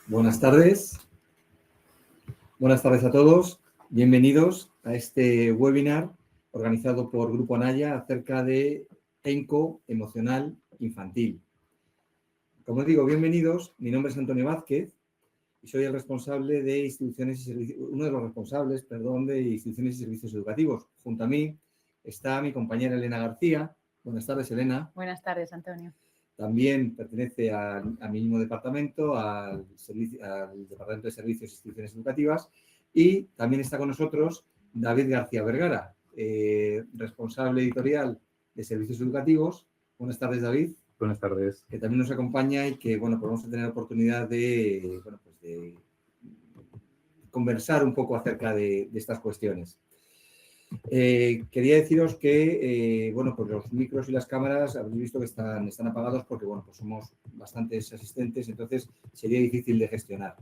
Buenas tardes. Buenas tardes a todos. Bienvenidos a este webinar organizado por Grupo Anaya acerca de ENCO emocional infantil. Como digo, bienvenidos. Mi nombre es Antonio Vázquez y soy el responsable de instituciones y servicios, uno de los responsables, de instituciones y servicios educativos. Junto a mí está mi compañera Elena García. Buenas tardes, Elena. Buenas tardes, Antonio. También pertenece a mi mismo departamento, al Departamento de Servicios e Instituciones Educativas, y también está con nosotros David García Vergara, responsable editorial de Servicios Educativos. Buenas tardes, David. Buenas tardes. Que también nos acompaña y que, bueno, pues vamos a tener la oportunidad de conversar un poco acerca de estas cuestiones. Quería deciros que, pues los micros y las cámaras habéis visto que están apagados porque, pues somos bastantes asistentes, entonces sería difícil de gestionar.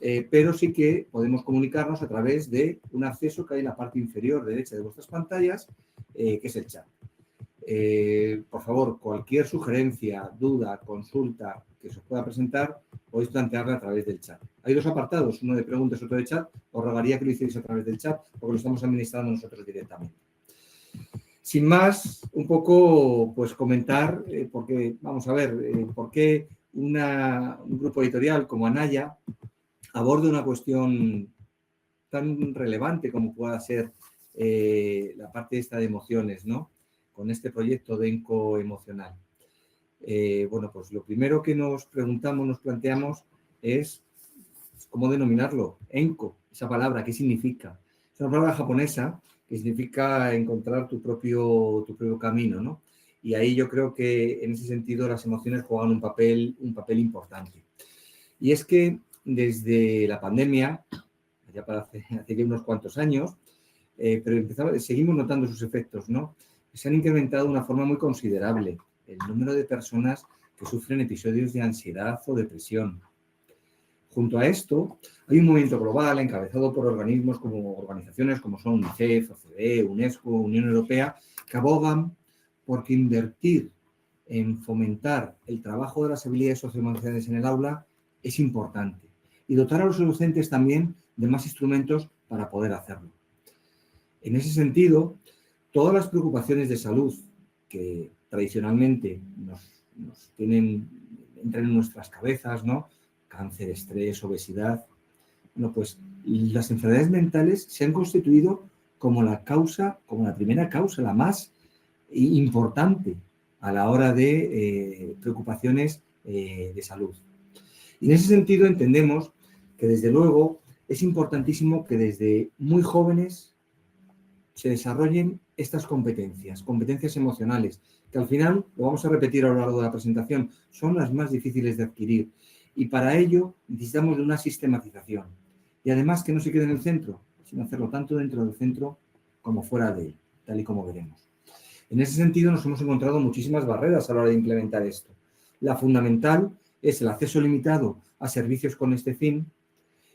Pero sí que podemos comunicarnos a través de un acceso que hay en la parte inferior derecha de vuestras pantallas, que es el chat. Por favor, cualquier sugerencia, duda, consulta que se os pueda presentar, podéis plantearla a través del chat. Hay dos apartados, uno de preguntas y otro de chat. Os rogaría que lo hicierais a través del chat porque lo estamos administrando nosotros directamente. Sin más, un poco, pues comentar, porque vamos a ver, por qué un grupo editorial como Anaya aborda una cuestión tan relevante como pueda ser la parte esta de emociones, ¿no? Con este proyecto de ENCO emocional. Pues lo primero que nos planteamos es cómo denominarlo. ENCO, esa palabra, ¿qué significa? Es una palabra japonesa que significa encontrar tu propio camino, ¿no? Y ahí yo creo que en ese sentido las emociones juegan un papel importante. Y es que desde la pandemia, ya hace ya unos cuantos años, pero seguimos notando sus efectos, ¿no? Se han incrementado de una forma muy considerable el número de personas que sufren episodios de ansiedad o depresión. Junto a esto, hay un movimiento global encabezado por organizaciones como son UNICEF, OCDE, UNESCO, Unión Europea, que abogan por que invertir en fomentar el trabajo de las habilidades socioemocionales en el aula es importante y dotar a los docentes también de más instrumentos para poder hacerlo. En ese sentido, todas las preocupaciones de salud que tradicionalmente entran en nuestras cabezas, ¿no? Cáncer, estrés, obesidad. Pues las enfermedades mentales se han constituido como la primera causa, la más importante a la hora de preocupaciones de salud. Y en ese sentido entendemos que desde luego es importantísimo que desde muy jóvenes se desarrollen estas competencias emocionales, que al final, lo vamos a repetir a lo largo de la presentación, son las más difíciles de adquirir. Y para ello necesitamos de una sistematización. Y además que no se quede en el centro, sino hacerlo tanto dentro del centro como fuera de él, tal y como veremos. En ese sentido nos hemos encontrado muchísimas barreras a la hora de implementar esto. La fundamental es el acceso limitado a servicios con este fin.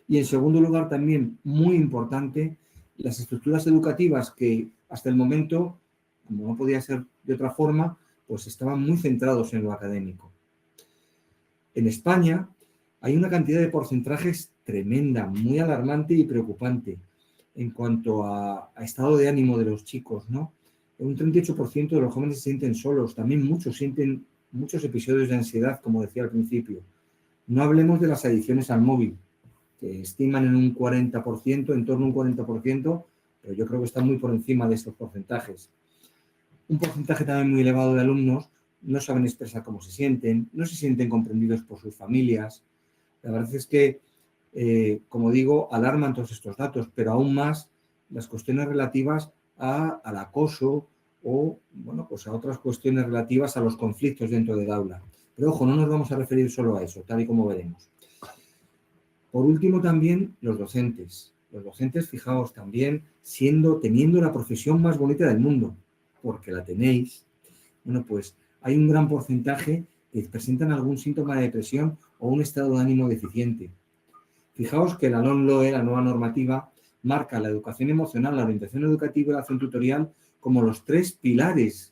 Y en segundo lugar, también muy importante, las estructuras educativas que hasta el momento, como no podía ser de otra forma, pues estaban muy centrados en lo académico. En España hay una cantidad de porcentajes tremenda, muy alarmante y preocupante en cuanto a estado de ánimo de los chicos, ¿no? Un 38% de los jóvenes se sienten solos, también muchos sienten muchos episodios de ansiedad, como decía al principio. No hablemos de las adicciones al móvil, que estiman en un 40%, en torno a un 40%, pero yo creo que están muy por encima de estos porcentajes. Un porcentaje también muy elevado de alumnos no saben expresar cómo se sienten, no se sienten comprendidos por sus familias. La verdad es que, como digo, alarman todos estos datos, pero aún más las cuestiones relativas al acoso o, pues a otras cuestiones relativas a los conflictos dentro del aula. Pero ojo, no nos vamos a referir solo a eso, tal y como veremos. Por último, también los docentes. Los docentes, fijaos, también teniendo la profesión más bonita del mundo, porque la tenéis, pues hay un gran porcentaje que presentan algún síntoma de depresión o un estado de ánimo deficiente. Fijaos que la LOMLOE, la nueva normativa, marca la educación emocional, la orientación educativa y la acción tutorial como los tres pilares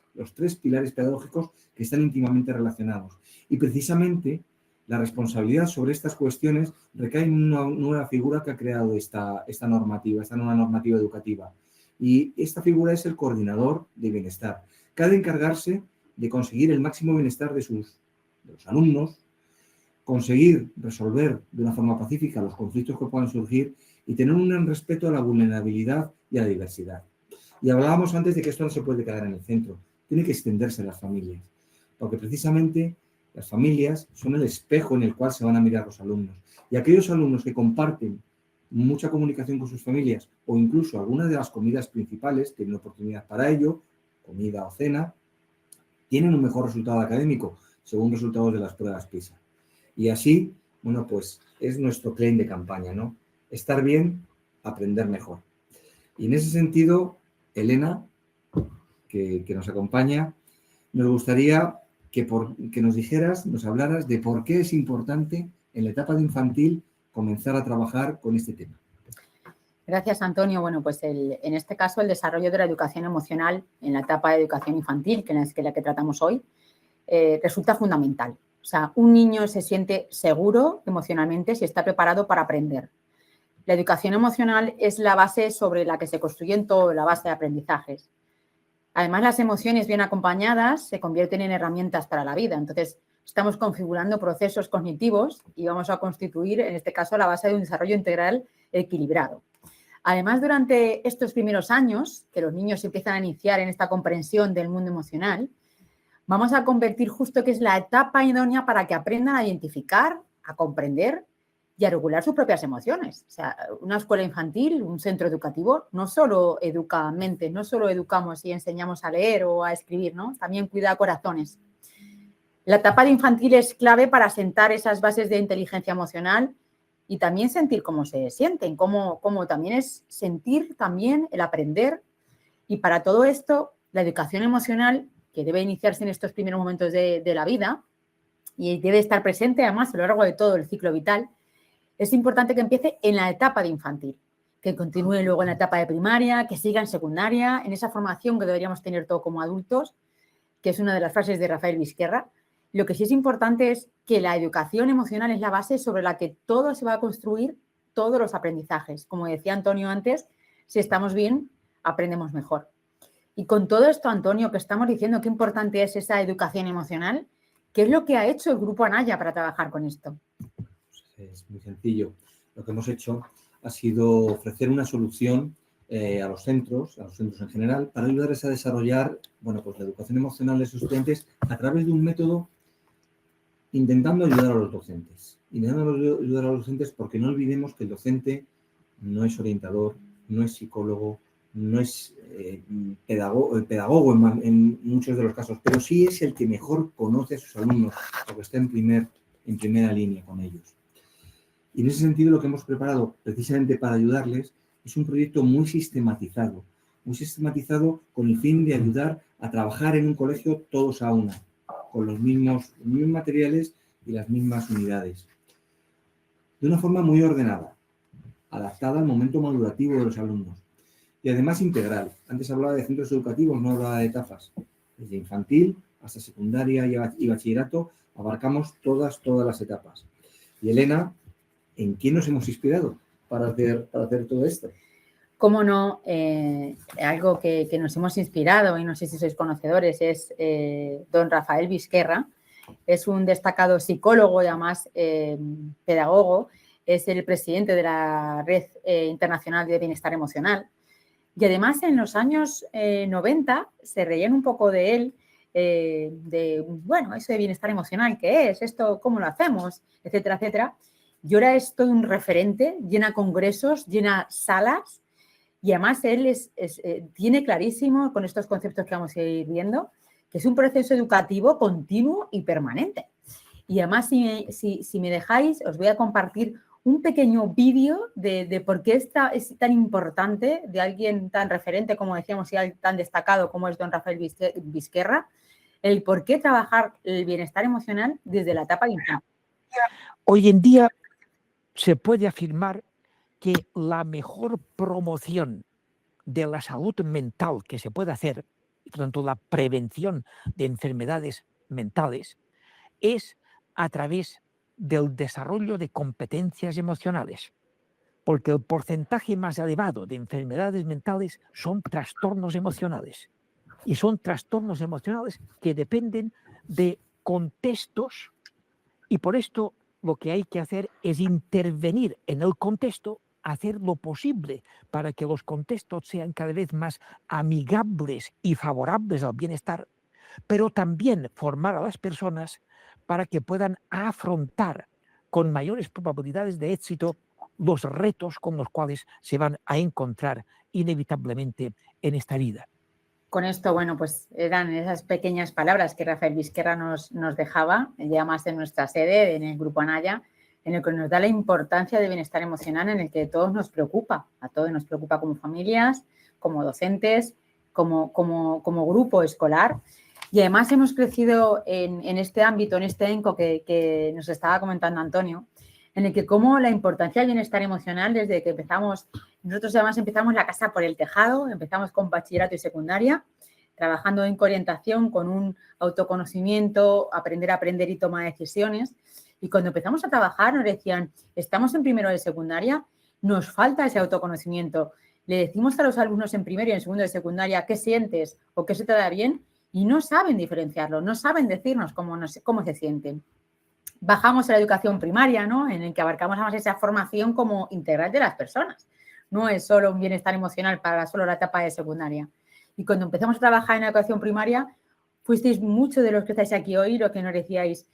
pedagógicos que están íntimamente relacionados. Y precisamente la responsabilidad sobre estas cuestiones recae en una nueva figura que ha creado esta nueva normativa educativa. Y esta figura es el coordinador de bienestar, que ha de encargarse de conseguir el máximo bienestar de los alumnos, conseguir resolver de una forma pacífica los conflictos que puedan surgir y tener un gran respeto a la vulnerabilidad y a la diversidad. Y hablábamos antes de que esto no se puede quedar en el centro, tiene que extenderse a las familias, porque precisamente las familias son el espejo en el cual se van a mirar los alumnos. Y aquellos alumnos que comparten mucha comunicación con sus familias o incluso algunas de las comidas principales, tienen oportunidad para ello, comida o cena, tienen un mejor resultado académico según resultados de las pruebas PISA. Y así, bueno, pues es nuestro claim de campaña, ¿no? Estar bien, aprender mejor. Y en ese sentido, Elena, que nos acompaña, nos gustaría que nos dijeras, nos hablaras de por qué es importante en la etapa de infantil comenzar a trabajar con este tema. Gracias, Antonio. Bueno, pues en este caso el desarrollo de la educación emocional en la etapa de educación infantil, que es la que tratamos hoy, resulta fundamental. O sea, un niño se siente seguro emocionalmente si está preparado para aprender. La educación emocional es la base sobre la que se construyen toda la base de aprendizajes. Además, las emociones bien acompañadas se convierten en herramientas para la vida. Entonces, estamos configurando procesos cognitivos y vamos a constituir, en este caso, la base de un desarrollo integral equilibrado. Además, durante estos primeros años, que los niños empiezan a iniciar en esta comprensión del mundo emocional, vamos a convertir justo que es la etapa idónea para que aprendan a identificar, a comprender y a regular sus propias emociones. O sea, una escuela infantil, un centro educativo, no solo educa mente, no solo educamos y enseñamos a leer o a escribir, ¿no? También cuida corazones. La etapa de infantil es clave para sentar esas bases de inteligencia emocional y también sentir cómo se sienten, cómo también es sentir también el aprender. Y para todo esto, la educación emocional, que debe iniciarse en estos primeros momentos de la vida y debe estar presente además a lo largo de todo el ciclo vital, es importante que empiece en la etapa de infantil, que continúe luego en la etapa de primaria, que siga en secundaria, en esa formación que deberíamos tener todos como adultos, que es una de las frases de Rafael Vizquerra. Lo que sí es importante es que la educación emocional es la base sobre la que todo se va a construir, todos los aprendizajes. Como decía Antonio antes, si estamos bien, aprendemos mejor. Y con todo esto, Antonio, que estamos diciendo qué importante es esa educación emocional, ¿qué es lo que ha hecho el Grupo Anaya para trabajar con esto? Es muy sencillo. Lo que hemos hecho ha sido ofrecer una solución a los centros en general, para ayudarles a desarrollar, bueno, pues la educación emocional de sus estudiantes a través de un método intentando ayudar a los docentes. Intentando ayudar a los docentes porque no olvidemos que el docente no es orientador, no es psicólogo, no es pedagogo en muchos de los casos, pero sí es el que mejor conoce a sus alumnos, porque está en primera línea con ellos. Y en ese sentido lo que hemos preparado precisamente para ayudarles es un proyecto muy sistematizado con el fin de ayudar a trabajar en un colegio todos a una, con los mismos materiales y las mismas unidades, de una forma muy ordenada, adaptada al momento madurativo de los alumnos y además integral. Antes hablaba de centros educativos, no hablaba de etapas. Desde infantil hasta secundaria y bachillerato abarcamos todas las etapas. Y Elena, ¿en quién nos hemos inspirado para hacer todo esto? Cómo no, algo que nos hemos inspirado, y no sé si sois conocedores, es don Rafael Vizquerra. Es un destacado psicólogo y además pedagogo. Es el presidente de la Red Internacional de Bienestar Emocional. Y además en los años 90 se reían un poco de él, bueno, eso de bienestar emocional, ¿qué es? Esto, ¿cómo lo hacemos? Etcétera, etcétera. Y ahora es todo un referente, llena congresos, llena salas y además él tiene clarísimo con estos conceptos que vamos a ir viendo que es un proceso educativo continuo y permanente. Y además, si me dejáis, os voy a compartir un pequeño vídeo de por qué es tan importante de alguien tan referente, como decíamos, y tan destacado como es don Rafael Vizquerra, el por qué trabajar el bienestar emocional desde la etapa infantil. Hoy en día se puede afirmar que la mejor promoción de la salud mental que se puede hacer, y por tanto la prevención de enfermedades mentales, es a través del desarrollo de competencias emocionales, porque el porcentaje más elevado de enfermedades mentales son trastornos emocionales. Y son trastornos emocionales que dependen de contextos, y por esto lo que hay que hacer es intervenir en el contexto, hacer lo posible para que los contextos sean cada vez más amigables y favorables al bienestar, pero también formar a las personas para que puedan afrontar con mayores probabilidades de éxito los retos con los cuales se van a encontrar inevitablemente en esta vida. Con esto, bueno, pues eran esas pequeñas palabras que Rafael Vizquerra nos dejaba, ya más en nuestra sede, en el Grupo Anaya, en el que nos da la importancia del bienestar emocional, en el que a todos nos preocupa como familias, como docentes, como grupo escolar. Y además hemos crecido en este ámbito, en este ENCO que nos estaba comentando Antonio, en el que como la importancia del bienestar emocional desde que empezamos, nosotros además empezamos la casa por el tejado, empezamos con bachillerato y secundaria, trabajando en orientación con un autoconocimiento, aprender a aprender y toma de decisiones. Y cuando empezamos a trabajar nos decían, estamos en primero de secundaria, nos falta ese autoconocimiento. Le decimos a los alumnos en primero y en segundo de secundaria qué sientes o qué se te da bien y no saben diferenciarlo, no saben decirnos cómo se sienten. Bajamos a la educación primaria, ¿no? En el que abarcamos además esa formación como integral de las personas. No es solo un bienestar emocional para solo la etapa de secundaria. Y cuando empezamos a trabajar en la educación primaria, fuisteis muchos de los que estáis aquí hoy lo que nos decíais,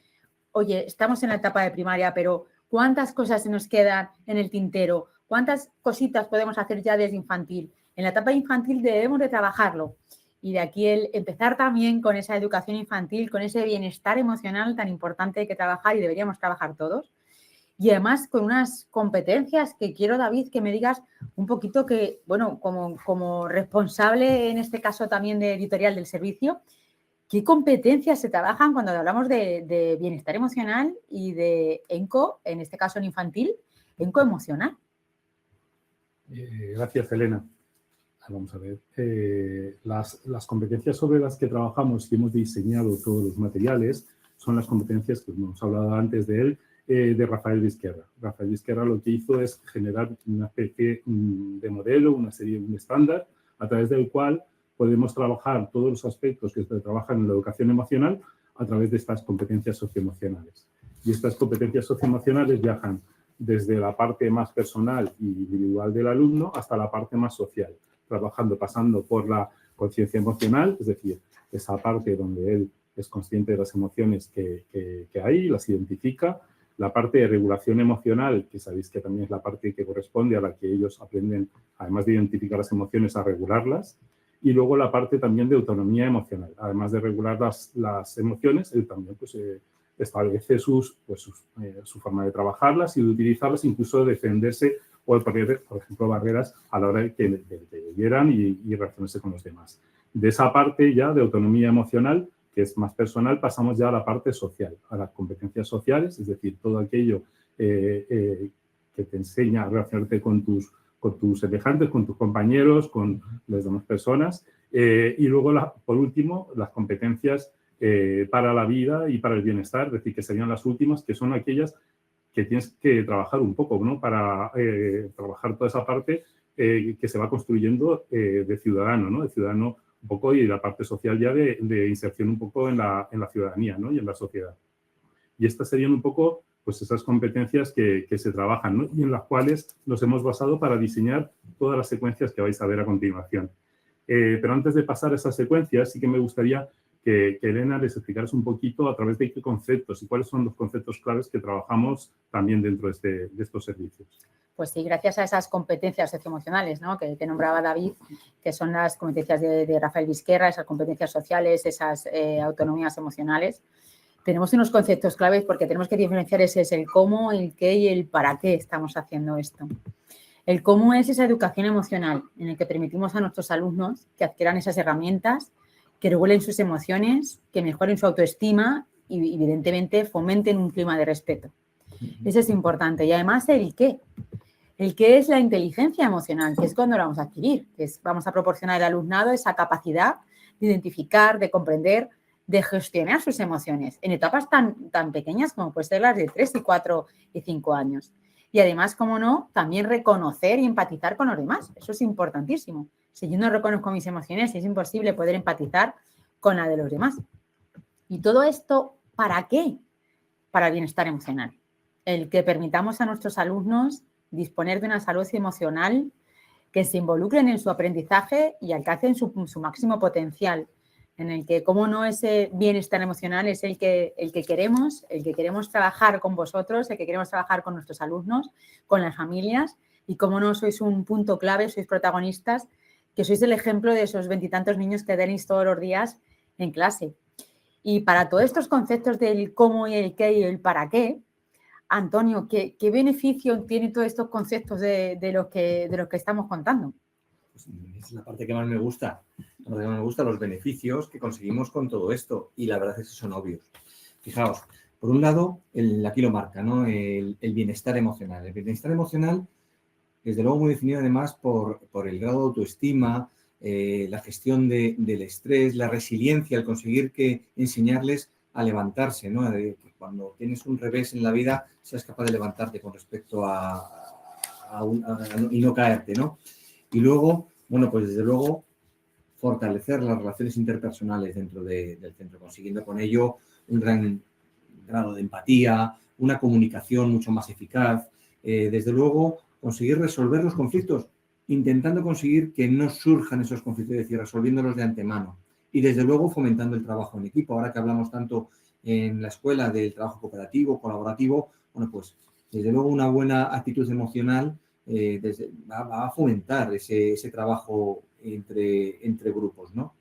oye, estamos en la etapa de primaria, pero ¿cuántas cosas se nos quedan en el tintero? ¿Cuántas cositas podemos hacer ya desde infantil? En la etapa infantil debemos de trabajarlo. Y de aquí el empezar también con esa educación infantil, con ese bienestar emocional tan importante que trabajar y deberíamos trabajar todos. Y además con unas competencias que quiero, David, que me digas un poquito que, bueno, como responsable en este caso también de editorial del servicio, ¿qué competencias se trabajan cuando hablamos de bienestar emocional y de ENCO, en este caso en infantil, ENCO emocional? Gracias, Elena. Vamos a ver. Las competencias sobre las que trabajamos y hemos diseñado todos los materiales son las competencias que hemos hablado antes de él, de Rafael Vizquerra. Rafael Vizquerra lo que hizo es generar una especie de modelo, un estándar, a través del cual podemos trabajar todos los aspectos que se trabajan en la educación emocional a través de estas competencias socioemocionales. Y estas competencias socioemocionales viajan desde la parte más personal y individual del alumno hasta la parte más social, pasando por la conciencia emocional, es decir, esa parte donde él es consciente de las emociones que hay, las identifica, la parte de regulación emocional, que sabéis que también es la parte que corresponde a la que ellos aprenden, además de identificar las emociones, a regularlas, y luego la parte también de autonomía emocional. Además de regular las emociones, él también establece su forma de trabajarlas y de utilizarlas, incluso de defenderse o poner, por ejemplo, barreras a la hora de que vieran y relacionarse con los demás. De esa parte ya de autonomía emocional, que es más personal, pasamos ya a la parte social, a las competencias sociales, es decir, todo aquello que te enseña a relacionarte con tus semejantes, con tus compañeros, con las demás personas. Y luego, por último, las competencias para la vida y para el bienestar, es decir, que serían las últimas, que son aquellas que tienes que trabajar un poco, ¿no? Para trabajar toda esa parte que se va construyendo de ciudadano, ¿no? De ciudadano un poco y la parte social ya de inserción un poco en la ciudadanía, ¿no? Y en la sociedad. Y estas serían un poco pues esas competencias que se trabajan, ¿no? Y en las cuales nos hemos basado para diseñar todas las secuencias que vais a ver a continuación. Pero antes de pasar a esas secuencias, sí que me gustaría que Elena les explicaras un poquito a través de qué conceptos y cuáles son los conceptos claves que trabajamos también dentro de estos servicios. Pues sí, gracias a esas competencias socioemocionales, ¿no? que nombraba David, que son las competencias de Rafael Vizquerra, esas competencias sociales, esas autonomías emocionales. Tenemos unos conceptos claves porque tenemos que diferenciar ese es el cómo, el qué y el para qué estamos haciendo esto. El cómo es esa educación emocional en el que permitimos a nuestros alumnos que adquieran esas herramientas, que regulen sus emociones, que mejoren su autoestima y, evidentemente, fomenten un clima de respeto. Eso es importante. Y además, el qué. El qué es la inteligencia emocional, que es cuando la vamos a adquirir, que es vamos a proporcionar al alumnado esa capacidad de identificar, de comprender de gestionar sus emociones en etapas tan pequeñas como puede ser las de 3 y 4 y 5 años. Y además, como no, también reconocer y empatizar con los demás. Eso es importantísimo. Si yo no reconozco mis emociones, es imposible poder empatizar con la de los demás. ¿Y todo esto para qué? Para el bienestar emocional. El que permitamos a nuestros alumnos disponer de una salud emocional, que se involucren en su aprendizaje y alcancen su máximo potencial, en el que, cómo no, ese bienestar emocional es el que queremos trabajar con vosotros, el que queremos trabajar con nuestros alumnos, con las familias, y cómo no sois un punto clave, sois protagonistas, que sois el ejemplo de esos 20 y tantos niños que tenéis todos los días en clase. Y para todos estos conceptos del cómo y el qué y el para qué, Antonio, ¿qué beneficio tienen todos estos conceptos de lo que estamos contando? Pues es la parte que más me gusta. La parte que más me gusta, los beneficios que conseguimos con todo esto. Y la verdad es que son obvios. Fijaos, por un lado, aquí lo marca, ¿no? El bienestar emocional. El bienestar emocional, desde luego muy definido además por el grado de autoestima, la gestión del estrés, la resiliencia, el conseguir enseñarles a levantarse, ¿no? Que cuando tienes un revés en la vida, seas capaz de levantarte con respecto y no caerte, ¿no? Y luego, bueno, pues desde luego, fortalecer las relaciones interpersonales dentro del centro, consiguiendo con ello un gran grado de empatía, una comunicación mucho más eficaz, desde luego, conseguir resolver los conflictos, intentando conseguir que no surjan esos conflictos, es decir, resolviéndolos de antemano. Y desde luego fomentando el trabajo en equipo. Ahora que hablamos tanto en la escuela del trabajo cooperativo, colaborativo, bueno, pues desde luego una buena actitud emocional va a fomentar ese trabajo entre grupos, ¿no?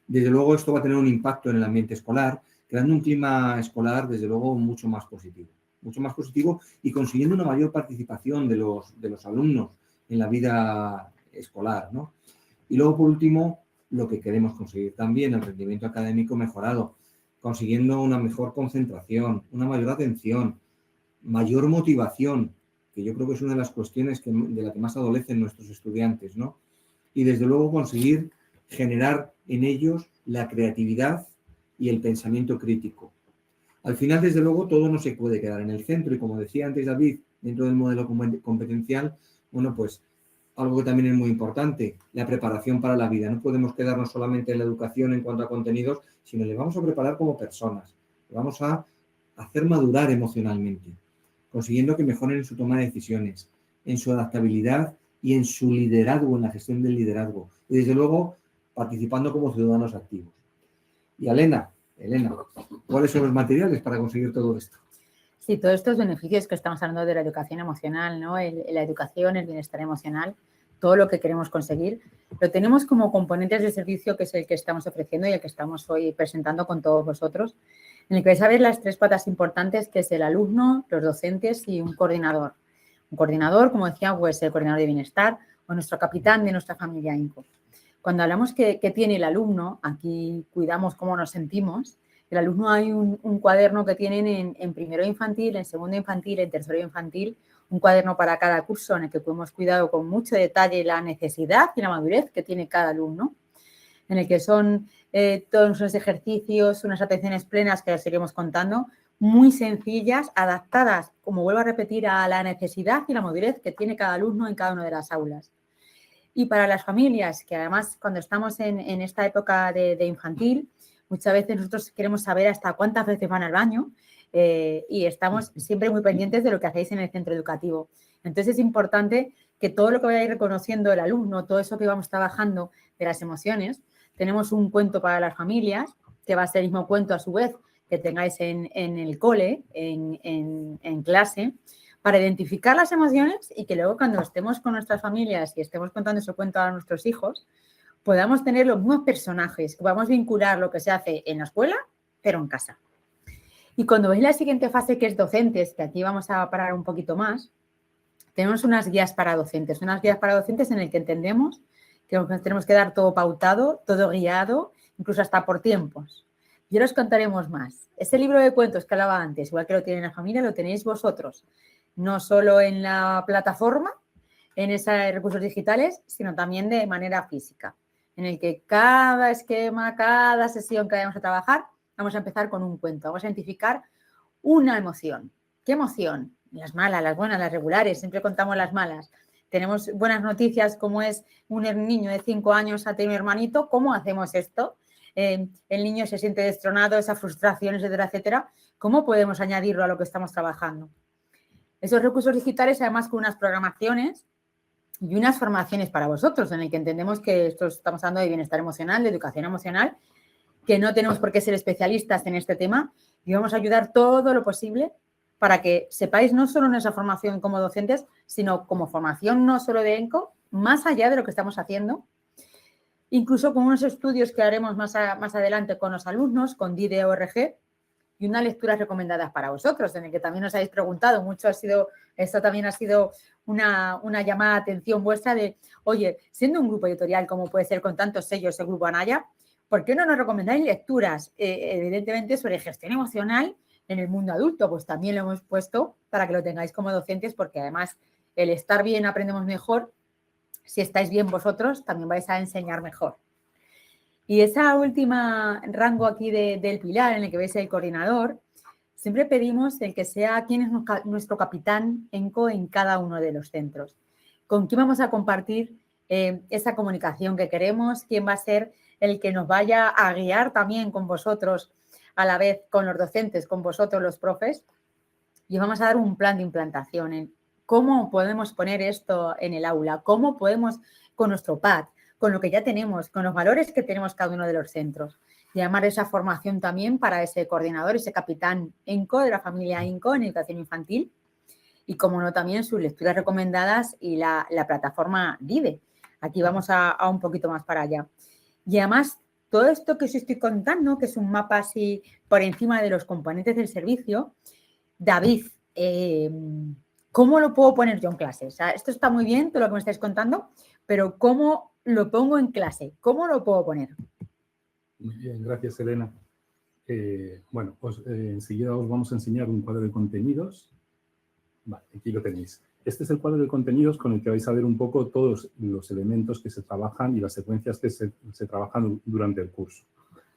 Desde luego esto va a tener un impacto en el ambiente escolar, creando un clima escolar desde luego mucho más positivo y consiguiendo una mayor participación de los alumnos en la vida escolar, ¿no? Y luego, por último, lo que queremos conseguir también, el rendimiento académico mejorado, consiguiendo una mejor concentración, una mayor atención, mayor motivación, que yo creo que es una de las cuestiones de la que más adolecen nuestros estudiantes, ¿no? Y desde luego conseguir generar en ellos la creatividad y el pensamiento crítico. Al final, desde luego, todo no se puede quedar en el centro y, como decía antes David, dentro del modelo competencial, bueno, pues algo que también es muy importante, la preparación para la vida. No podemos quedarnos solamente en la educación en cuanto a contenidos, sino le vamos a preparar como personas, le vamos a hacer madurar emocionalmente, consiguiendo que mejoren en su toma de decisiones, en su adaptabilidad y en su liderazgo, en la gestión del liderazgo. Y desde luego, participando como ciudadanos activos. Y Elena, ¿cuáles son los materiales para conseguir todo esto? Sí, todos estos beneficios que estamos hablando de la educación emocional, ¿no? La educación, el bienestar emocional, todo lo que queremos conseguir, lo tenemos como componentes de servicio, que es el que estamos ofreciendo y el que estamos hoy presentando con todos vosotros, en el que vais a ver las 3 patas importantes, que es el alumno, los docentes y un coordinador. Un coordinador, como decía, pues el coordinador de bienestar o nuestro capitán de nuestra familia INCO. Cuando hablamos que tiene el alumno, aquí cuidamos cómo nos sentimos. El alumno, hay un cuaderno que tienen en primero infantil, en segundo infantil, en tercero infantil, un cuaderno para cada curso en el que hemos cuidado con mucho detalle la necesidad y la madurez que tiene cada alumno, en el que son todos unos ejercicios, unas atenciones plenas que os iremos contando, muy sencillas, adaptadas, como vuelvo a repetir, a la necesidad y la madurez que tiene cada alumno en cada una de las aulas. Y para las familias, que además cuando estamos en esta época de infantil, muchas veces nosotros queremos saber hasta cuántas veces van al baño y estamos siempre muy pendientes de lo que hacéis en el centro educativo. Entonces es importante que todo lo que vaya a ir reconociendo el alumno, todo eso que vamos trabajando de las emociones, tenemos un cuento para las familias, que va a ser el mismo cuento a su vez que tengáis en el cole, en clase, para identificar las emociones y que luego cuando estemos con nuestras familias y estemos contando ese cuento a nuestros hijos, podamos tener los mismos personajes, que podamos vincular lo que se hace en la escuela, pero en casa. Y cuando veis la siguiente fase, que es docentes, que aquí vamos a parar un poquito más, tenemos unas guías para docentes en el que entendemos que tenemos que dar todo pautado, todo guiado, incluso hasta por tiempos. Y ahora os contaremos más. Ese libro de cuentos que hablaba antes, igual que lo tiene la familia, lo tenéis vosotros, no solo en la plataforma, en esos recursos digitales, sino también de manera física, en el que cada esquema, cada sesión que vayamos a trabajar, vamos a empezar con un cuento. Vamos a identificar una emoción. ¿Qué emoción? Las malas, las buenas, las regulares. Siempre contamos las malas. Tenemos buenas noticias como es un niño de 5 años ha tenido un hermanito. ¿Cómo hacemos esto? El niño se siente destronado, esa frustración, etcétera, etcétera. ¿Cómo podemos añadirlo a lo que estamos trabajando? Esos recursos digitales, además, con unas programaciones y unas formaciones para vosotros, en el que entendemos que esto estamos hablando de bienestar emocional, de educación emocional, que no tenemos por qué ser especialistas en este tema y vamos a ayudar todo lo posible para que sepáis no solo en esa formación como docentes, sino como formación no solo de ENCO, más allá de lo que estamos haciendo, incluso con unos estudios que haremos más adelante con los alumnos, con DIDE-ORG, y unas lecturas recomendadas para vosotros, en el que también os habéis preguntado, esto también ha sido una llamada de atención vuestra de, oye, siendo un grupo editorial como puede ser con tantos sellos el Grupo Anaya, ¿por qué no nos recomendáis lecturas, evidentemente, sobre gestión emocional en el mundo adulto? Pues también lo hemos puesto para que lo tengáis como docentes, porque además el estar bien aprendemos mejor. Si estáis bien vosotros, también vais a enseñar mejor. Y esa última rango aquí del pilar en el que veis el coordinador, siempre pedimos el que sea quién es nuestro capitán ENCO en cada uno de los centros. Con quién vamos a compartir esa comunicación que queremos, quién va a ser el que nos vaya a guiar también con vosotros, a la vez con los docentes, con vosotros los profes. Y vamos a dar un plan de implantación en cómo podemos poner esto en el aula, cómo podemos con nuestro PAD, con lo que ya tenemos, con los valores que tenemos cada uno de los centros. Llamar esa formación también para ese coordinador, ese capitán ENCO de la familia ENCO en educación infantil y, como no, también sus lecturas recomendadas y la plataforma DIDE. Aquí vamos a un poquito más para allá. Y además, todo esto que os estoy contando, que es un mapa así por encima de los componentes del servicio, David, ¿cómo lo puedo poner yo en clase? O sea, esto está muy bien, todo lo que me estáis contando, pero ¿cómo lo pongo en clase? ¿Cómo lo puedo poner? Muy bien, gracias, Elena. Bueno, enseguida os vamos a enseñar un cuadro de contenidos. Vale, aquí lo tenéis. Este es el cuadro de contenidos con el que vais a ver un poco todos los elementos que se trabajan y las secuencias que se trabajan durante el curso.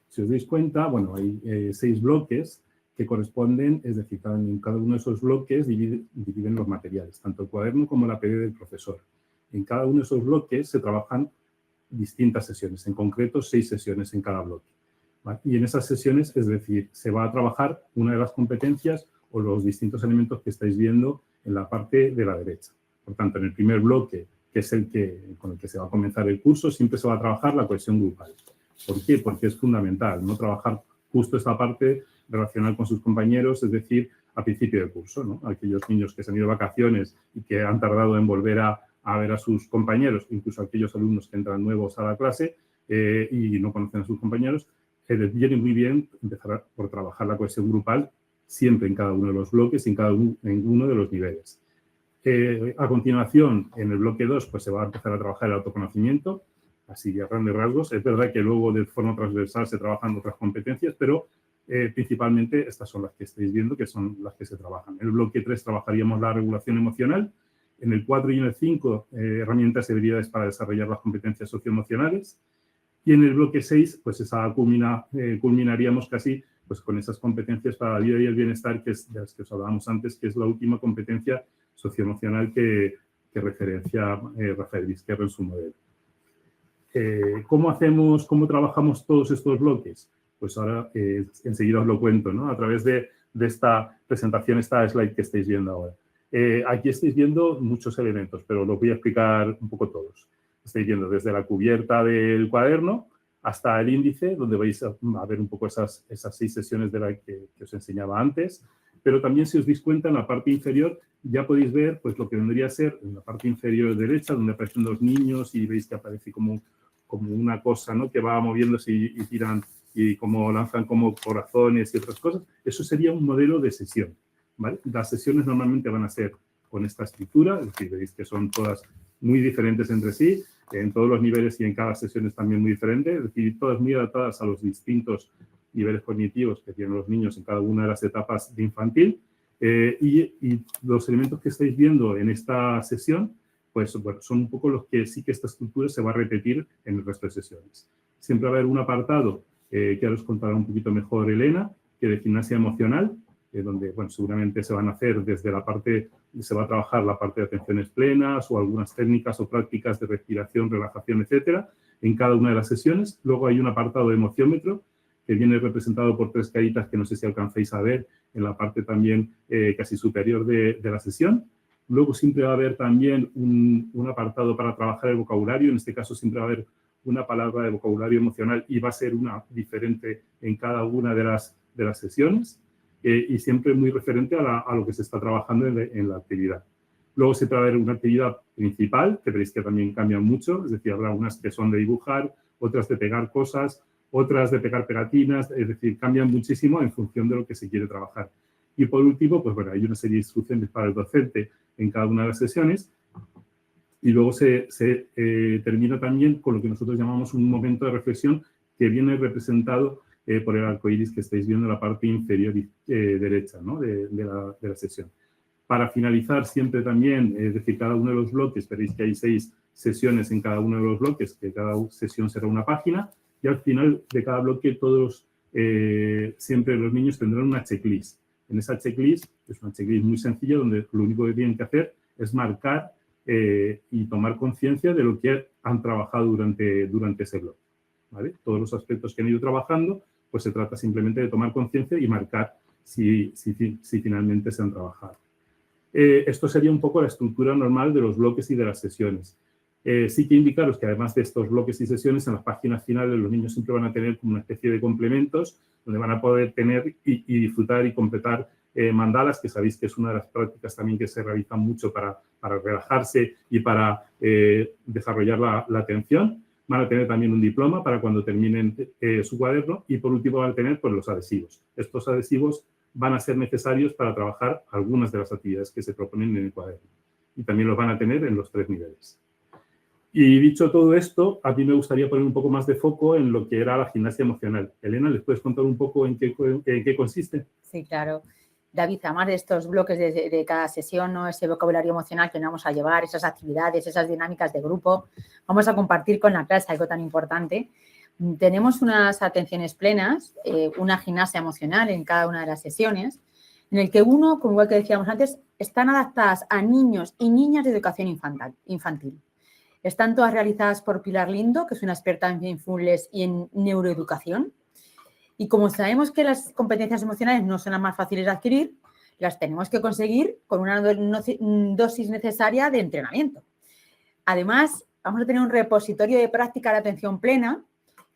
Si os dais cuenta, bueno, hay 6 bloques que corresponden, es decir, en cada uno de esos bloques dividen los materiales, tanto el cuaderno como la PD del profesor. En cada uno de esos bloques se trabajan distintas sesiones, en concreto 6 sesiones en cada bloque. ¿Vale? Y en esas sesiones, es decir, se va a trabajar una de las competencias o los distintos elementos que estáis viendo en la parte de la derecha. Por tanto, en el primer bloque, que es con el que se va a comenzar el curso, siempre se va a trabajar la cohesión grupal. ¿Por qué? Porque es fundamental no trabajar justo esta parte relacional con sus compañeros, es decir, a principio del curso, ¿no? Aquellos niños que se han ido de vacaciones y que han tardado en volver a ver a sus compañeros, incluso aquellos alumnos que entran nuevos a la clase y no conocen a sus compañeros, les viene muy bien empezar por trabajar la cohesión grupal siempre en cada uno de los bloques y en uno de los niveles. A continuación, en el bloque 2, pues se va a empezar a trabajar el autoconocimiento, así a grandes rasgos. Es verdad que luego de forma transversal se trabajan otras competencias, pero principalmente estas son las que estáis viendo, que son las que se trabajan. En el bloque 3 trabajaríamos la regulación emocional. En el 4 y en el 5, herramientas y habilidades para desarrollar las competencias socioemocionales. Y en el bloque 6, pues culminaríamos casi pues, con esas competencias para la vida y el bienestar, que es de las que os hablábamos antes, que es la última competencia socioemocional que referencia Rafael Vizquerra en su modelo. ¿Cómo trabajamos todos estos bloques? Pues ahora enseguida os lo cuento, ¿no? A través de esta presentación, esta slide que estáis viendo ahora. Aquí estáis viendo muchos elementos, pero los voy a explicar un poco todos. Estáis viendo desde la cubierta del cuaderno hasta el índice, donde vais a ver un poco esas 6 sesiones de las que os enseñaba antes. Pero también, si os dais cuenta, en la parte inferior ya podéis ver pues, lo que vendría a ser en la parte inferior derecha, donde aparecen los niños y veis que aparece como una cosa, ¿no? Que va moviéndose y tiran y como lanzan como corazones y otras cosas. Eso sería un modelo de sesión, ¿vale? Las sesiones normalmente van a ser con esta escritura, es decir, veis que son todas muy diferentes entre sí, en todos los niveles y en cada sesión es también muy diferente, es decir, todas muy adaptadas a los distintos niveles cognitivos que tienen los niños en cada una de las etapas de infantil. Y los elementos que estáis viendo en esta sesión, pues bueno, son un poco los que sí que esta estructura se va a repetir en el resto de sesiones. Siempre va a haber un apartado que ahora os contará un poquito mejor Elena, que de gimnasia emocional, donde bueno, seguramente se van a hacer desde la parte, se va a trabajar la parte de atenciones plenas o algunas técnicas o prácticas de respiración, relajación, etcétera, en cada una de las sesiones. Luego hay un apartado de emociómetro que viene representado por 3 caritas que no sé si alcancéis a ver en la parte también casi superior de la sesión. Luego siempre va a haber también un apartado para trabajar el vocabulario. En este caso siempre va a haber una palabra de vocabulario emocional y va a ser una diferente en cada una de las sesiones. Y siempre muy referente a lo que se está trabajando en la actividad. Luego se va a ver una actividad principal, que veréis que también cambian mucho, es decir, habrá unas que son de dibujar, otras de pegar cosas, otras de pegar pegatinas, es decir, cambian muchísimo en función de lo que se quiere trabajar. Y por último, pues bueno, hay una serie de instrucciones para el docente en cada una de las sesiones y luego se termina también con lo que nosotros llamamos un momento de reflexión que viene representado por el arco iris que estáis viendo en la parte inferior derecha, ¿no? de la sesión. Para finalizar siempre también, es decir, cada uno de los bloques, veréis que hay 6 sesiones en cada uno de los bloques, que cada sesión será una página, y al final de cada bloque todos, siempre los niños tendrán una checklist. En esa checklist, es una checklist muy sencilla, donde lo único que tienen que hacer es marcar y tomar conciencia de lo que han trabajado durante ese bloque, ¿vale? Todos los aspectos que han ido trabajando, pues se trata simplemente de tomar conciencia y marcar si finalmente se han trabajado. Esto sería un poco la estructura normal de los bloques y de las sesiones. Sí que indicaros que además de estos bloques y sesiones, en las páginas finales los niños siempre van a tener como una especie de complementos donde van a poder tener y disfrutar y completar mandalas, que sabéis que es una de las prácticas también que se realizan mucho para relajarse y para desarrollar la atención. Van a tener también un diploma para cuando terminen su cuaderno y por último van a tener pues, los adhesivos. Estos adhesivos van a ser necesarios para trabajar algunas de las actividades que se proponen en el cuaderno y también los van a tener en los 3 niveles. Y dicho todo esto, a mí me gustaría poner un poco más de foco en lo que era la gimnasia emocional. Elena, ¿les puedes contar un poco en qué consiste? Sí, claro. David, además de estos bloques de cada sesión, ¿no? Ese vocabulario emocional que nos vamos a llevar, esas actividades, esas dinámicas de grupo, vamos a compartir con la clase algo tan importante. Tenemos unas atenciones plenas, una gimnasia emocional en cada una de las sesiones, en el que como igual que decíamos antes, están adaptadas a niños y niñas de educación infantil. Están todas realizadas por Pilar Lindo, que es una experta en mindfulness y en neuroeducación. Y como sabemos que las competencias emocionales no son las más fáciles de adquirir, las tenemos que conseguir con una dosis necesaria de entrenamiento. Además, vamos a tener un repositorio de práctica de atención plena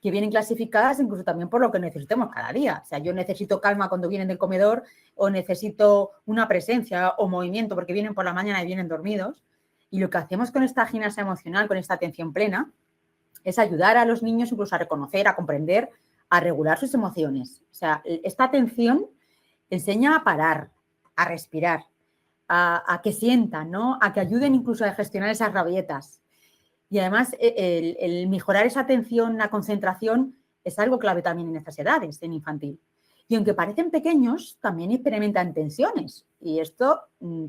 que vienen clasificadas incluso también por lo que necesitemos cada día. O sea, yo necesito calma cuando vienen del comedor o necesito una presencia o movimiento porque vienen por la mañana y vienen dormidos. Y lo que hacemos con esta gimnasia emocional, con esta atención plena, es ayudar a los niños incluso a reconocer, a comprender, a regular sus emociones. O sea, esta atención enseña a parar, a respirar, a que sientan, ¿no? A que ayuden incluso a gestionar esas rabietas. Y además, el mejorar esa atención, la concentración, es algo clave también en estas edades, en infantil. Y aunque parecen pequeños, también experimentan tensiones. Y esto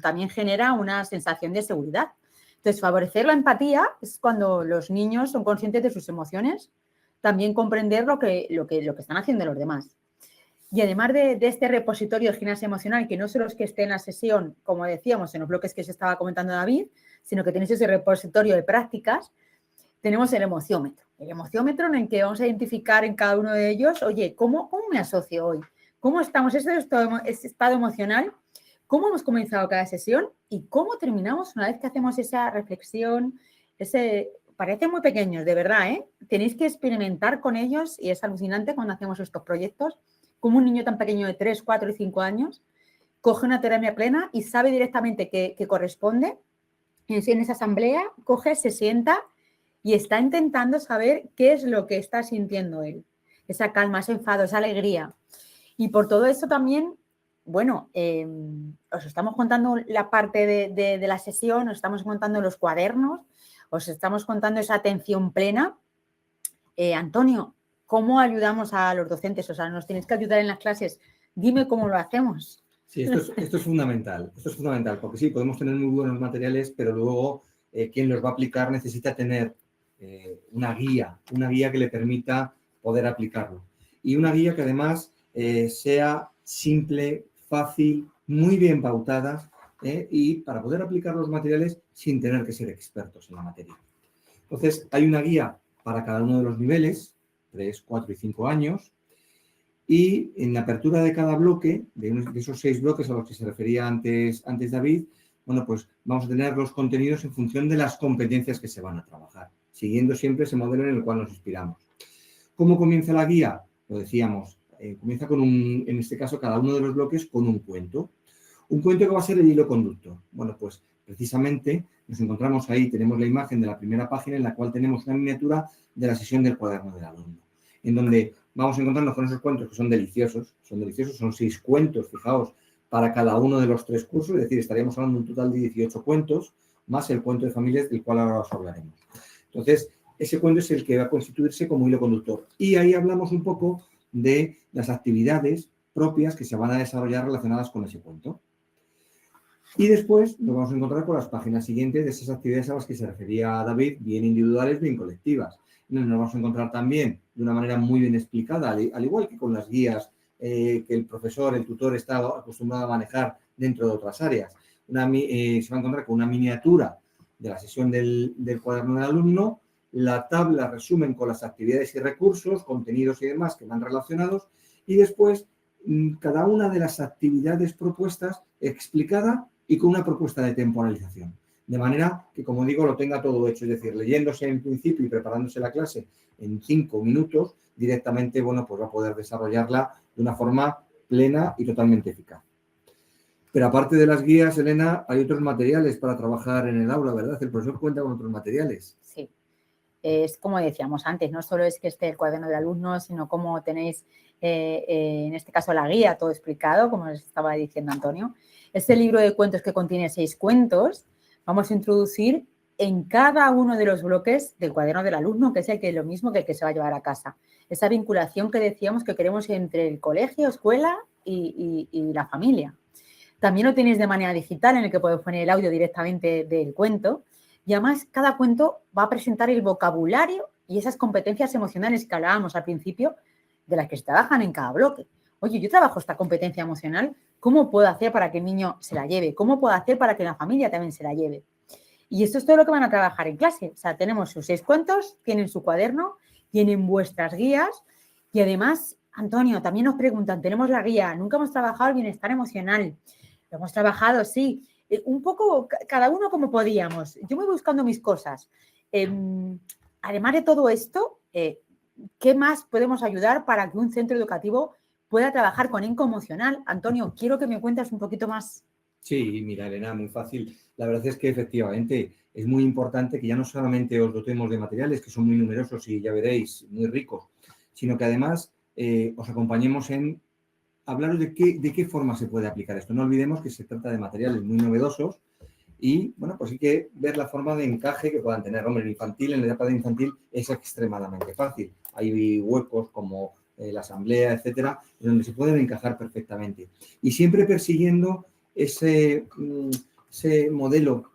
también genera una sensación de seguridad. Entonces, favorecer la empatía es cuando los niños son conscientes de sus emociones, también comprender lo que están haciendo los demás. Y además de este repositorio de gimnasia emocional, que no solo es que esté en la sesión, como decíamos, en los bloques que se estaba comentando David, sino que tenéis ese repositorio de prácticas, tenemos el emociómetro. El emociómetro en el que vamos a identificar en cada uno de ellos, oye, ¿cómo me asocio hoy? ¿Cómo estamos? Ese estado emocional, ¿cómo hemos comenzado cada sesión? Y cómo terminamos una vez que hacemos esa reflexión, parecen muy pequeños, de verdad, ¿eh? Tenéis que experimentar con ellos y es alucinante cuando hacemos estos proyectos, como un niño tan pequeño de 3, 4 y 5 años coge una terapia plena y sabe directamente qué corresponde. En esa asamblea coge, se sienta y está intentando saber qué es lo que está sintiendo él. Esa calma, ese enfado, esa alegría. Y por todo eso también, bueno, os estamos contando la parte de la sesión, os estamos contando los cuadernos, os estamos contando esa atención plena. Antonio, ¿cómo ayudamos a los docentes? O sea, nos tenéis que ayudar en las clases. Dime cómo lo hacemos. Sí, esto es fundamental. Esto es fundamental, porque sí, podemos tener muy buenos materiales, pero luego quien los va a aplicar necesita tener una guía que le permita poder aplicarlo. y una guía que además sea simple, fácil, muy bien pautada y para poder aplicar los materiales sin tener que ser expertos en la materia. Entonces, hay una guía para cada uno de los niveles, 3, 4 y 5 años, y en la apertura de cada bloque, de esos 6 bloques a los que se refería antes David, bueno, pues vamos a tener los contenidos en función de las competencias que se van a trabajar, siguiendo siempre ese modelo en el cual nos inspiramos. ¿Cómo comienza la guía? Lo decíamos, comienza con en este caso, cada uno de los bloques con un cuento. Un cuento que va a ser el hilo conductor. Bueno, pues precisamente nos encontramos ahí, tenemos la imagen de la primera página en la cual tenemos una miniatura de la sesión del cuaderno del alumno, en donde vamos a encontrarnos con esos cuentos que son deliciosos, son 6 cuentos, fijaos, para cada uno de los 3 cursos, es decir, estaríamos hablando de un total de 18 cuentos, más el cuento de familias del cual ahora os hablaremos. Entonces, ese cuento es el que va a constituirse como hilo conductor. Y ahí hablamos un poco de las actividades propias que se van a desarrollar relacionadas con ese cuento. Y después nos vamos a encontrar con las páginas siguientes de esas actividades a las que se refería David, bien individuales, bien colectivas. Nos vamos a encontrar también de una manera muy bien explicada, al igual que con las guías que el profesor, el tutor está acostumbrado a manejar dentro de otras áreas. Se va a encontrar con una miniatura de la sesión del cuaderno del alumno, la tabla resumen con las actividades y recursos, contenidos y demás que van relacionados, y después cada una de las actividades propuestas explicada y con una propuesta de temporalización. De manera que, como digo, lo tenga todo hecho, es decir, leyéndose en principio y preparándose la clase en 5 minutos, directamente, bueno, pues va a poder desarrollarla de una forma plena y totalmente eficaz. Pero aparte de las guías, Elena, hay otros materiales para trabajar en el aula, ¿verdad? El profesor cuenta con otros materiales. Sí. Es como decíamos antes, no solo es que esté el cuaderno del alumno, sino como tenéis, en este caso, la guía, todo explicado, como les estaba diciendo Antonio. Este libro de cuentos que contiene 6 cuentos, vamos a introducir en cada uno de los bloques del cuaderno del alumno, que es lo mismo que el que se va a llevar a casa. Esa vinculación que decíamos que queremos entre el colegio, escuela y la familia. También lo tenéis de manera digital, en el que podéis poner el audio directamente del cuento. Y además, cada cuento va a presentar el vocabulario y esas competencias emocionales que hablábamos al principio, de las que se trabajan en cada bloque. Oye, yo trabajo esta competencia emocional, ¿cómo puedo hacer para que el niño se la lleve? ¿Cómo puedo hacer para que la familia también se la lleve? Y esto es todo lo que van a trabajar en clase. O sea, tenemos sus 6 cuentos, tienen su cuaderno, tienen vuestras guías y además, Antonio, también nos preguntan, tenemos la guía, nunca hemos trabajado el bienestar emocional. Lo hemos trabajado, sí. Un poco, cada uno como podíamos. Yo voy buscando mis cosas. Además de todo esto, ¿qué más podemos ayudar para que un centro educativo pueda trabajar con ENCO emocional? Antonio, quiero que me cuentes un poquito más. Sí, mira, Elena, muy fácil. La verdad es que efectivamente es muy importante que ya no solamente os dotemos de materiales, que son muy numerosos y ya veréis, muy ricos, sino que además os acompañemos en hablaros de qué forma se puede aplicar esto. No olvidemos que se trata de materiales muy novedosos y, bueno, pues hay que ver la forma de encaje que puedan tener. Hombre, en la etapa de infantil es extremadamente fácil. Hay huecos como la asamblea, etcétera, en donde se pueden encajar perfectamente. Y siempre persiguiendo ese modelo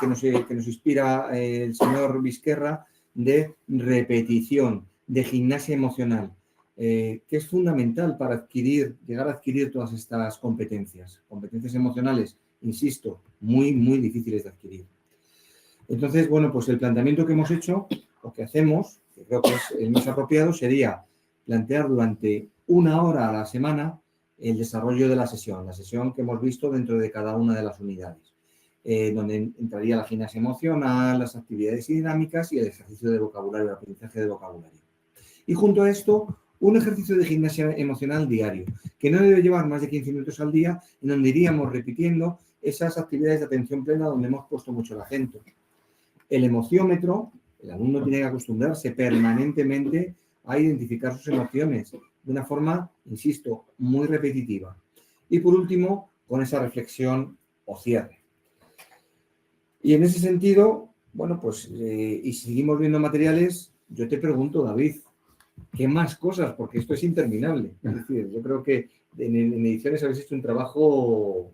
que nos inspira el señor Vizquerra de repetición, de gimnasia emocional, que es fundamental para llegar a adquirir todas estas competencias emocionales, insisto, muy, muy difíciles de adquirir. Entonces, bueno, pues el planteamiento que hemos hecho, o que hacemos, que creo que es el más apropiado, sería plantear durante 1 hora a la semana el desarrollo de la sesión que hemos visto dentro de cada una de las unidades, donde entraría la gimnasia emocional, las actividades y dinámicas y el ejercicio de vocabulario, el aprendizaje de vocabulario. Y junto a esto, un ejercicio de gimnasia emocional diario, que no debe llevar más de 15 minutos al día, en donde iríamos repitiendo esas actividades de atención plena donde hemos puesto mucho el acento. El emociómetro, el alumno tiene que acostumbrarse permanentemente a identificar sus emociones de una forma, insisto, muy repetitiva. Y por último, con esa reflexión o cierre. Y en ese sentido, bueno, pues, y si seguimos viendo materiales, yo te pregunto, David, ¿qué más cosas? Porque esto es interminable. Es decir, yo creo que en ediciones habéis hecho un trabajo